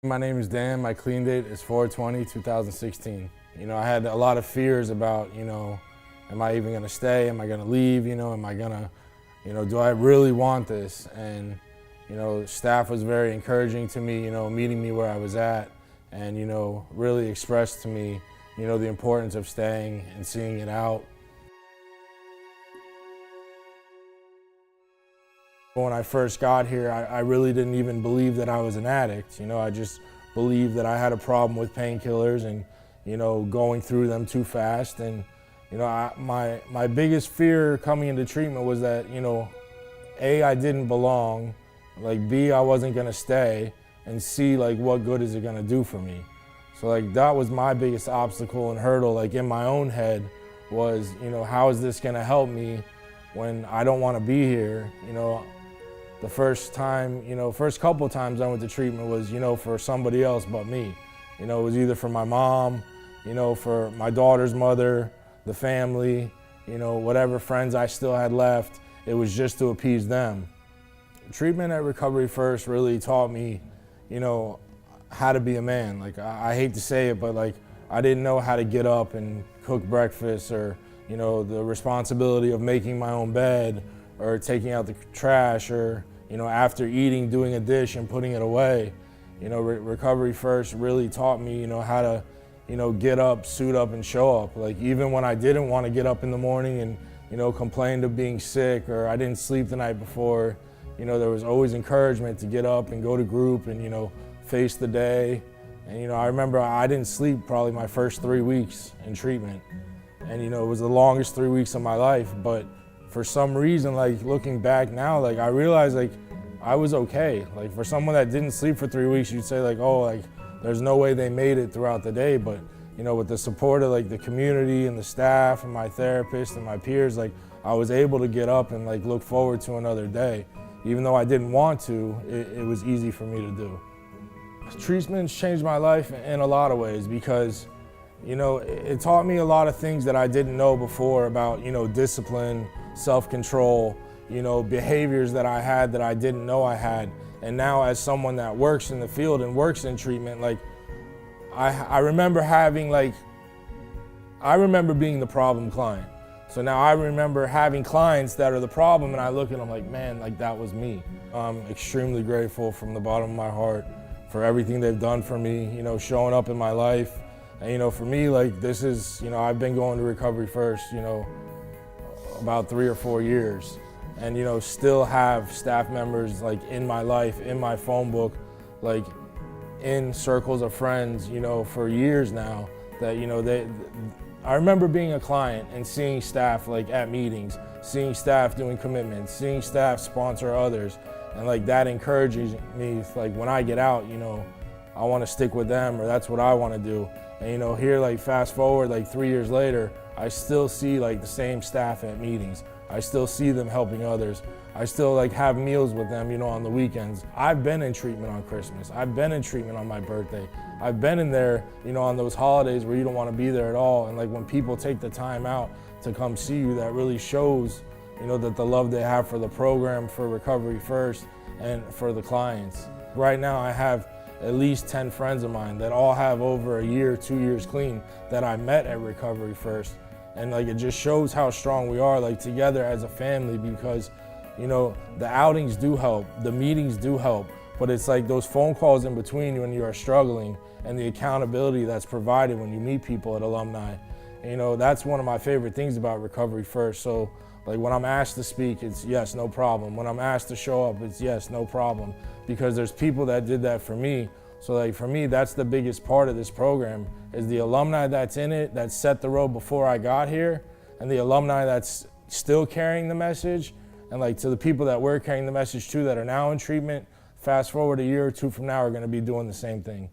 My name is Dan. My clean date is 4/20/2016. I had a lot of fears about, am I even gonna stay? Am I gonna leave? Am I gonna, do I really want this? And, staff was very encouraging to me, meeting me where I was at and, really expressed to me, the importance of staying and seeing it out. When I first got here, I really didn't even believe that I was an addict. I just believed that I had a problem with painkillers and, going through them too fast. And, my biggest fear coming into treatment was that, A, I didn't belong, like B, I wasn't gonna stay, and C, like what good is it gonna do for me? So like that was my biggest obstacle and hurdle, like in my own head was, how is this gonna help me when I don't wanna be here? The first time, first couple times I went to treatment was, for somebody else but me. It was either for my mom, for my daughter's mother, the family, whatever friends I still had left, it was just to appease them. Treatment at Recovery First really taught me, how to be a man. Like, I hate to say it, but like, I didn't know how to get up and cook breakfast or, the responsibility of making my own bed or taking out the trash or, after eating, doing a dish and putting it away. Recovery First really taught me, how to, get up, suit up and show up. Like even when I didn't want to get up in the morning and, complained of being sick or I didn't sleep the night before, there was always encouragement to get up and go to group and, face the day. And, I remember I didn't sleep probably my first 3 weeks in treatment. And, it was the longest 3 weeks of my life, but for some reason, like looking back now, like I realized like I was okay. Like for someone that didn't sleep for 3 weeks, you'd say like, oh, like there's no way they made it throughout the day. But, with the support of like the community and the staff and my therapist and my peers, like I was able to get up and like look forward to another day. Even though I didn't want to, it was easy for me to do. Treatment's changed my life in a lot of ways because, it taught me a lot of things that I didn't know before about, discipline, self-control, behaviors that I had that I didn't know I had. And now as someone that works in the field and works in treatment, like I remember I remember being the problem client. So now I remember having clients that are the problem and I look at them like, man, like that was me. I'm extremely grateful from the bottom of my heart for everything they've done for me, showing up in my life. And, for me, like this is, I've been going to Recovery First, about 3 or 4 years and, still have staff members like in my life, in my phone book, like in circles of friends, for years now that, I remember being a client and seeing staff like at meetings, seeing staff doing commitments, seeing staff sponsor others. And like that encourages me, like when I get out, I want to stick with them or that's what I want to do. And here like fast forward like 3 years later, I still see like the same staff at meetings. I still see them helping others. I still like have meals with them, on the weekends. I've been in treatment on Christmas. I've been in treatment on my birthday. I've been in there, on those holidays where you don't want to be there at all. And like when people take the time out to come see you, that really shows, that the love they have for the program, for Recovery First, and for the clients. Right now I have at least 10 friends of mine that all have over a year, 2 years clean that I met at Recovery First. And like it just shows how strong we are like together as a family because, the outings do help, the meetings do help, but it's like those phone calls in between when you are struggling and the accountability that's provided when you meet people at alumni. And, that's one of my favorite things about Recovery First. So like when I'm asked to speak, it's yes, no problem. When I'm asked to show up, it's yes, no problem. Because there's people that did that for me. So like for me, that's the biggest part of this program is the alumni that's in it, that set the road before I got here, and the alumni that's still carrying the message. And like to the people that we're carrying the message to that are now in treatment, fast forward a year or two from now, are gonna be doing the same thing.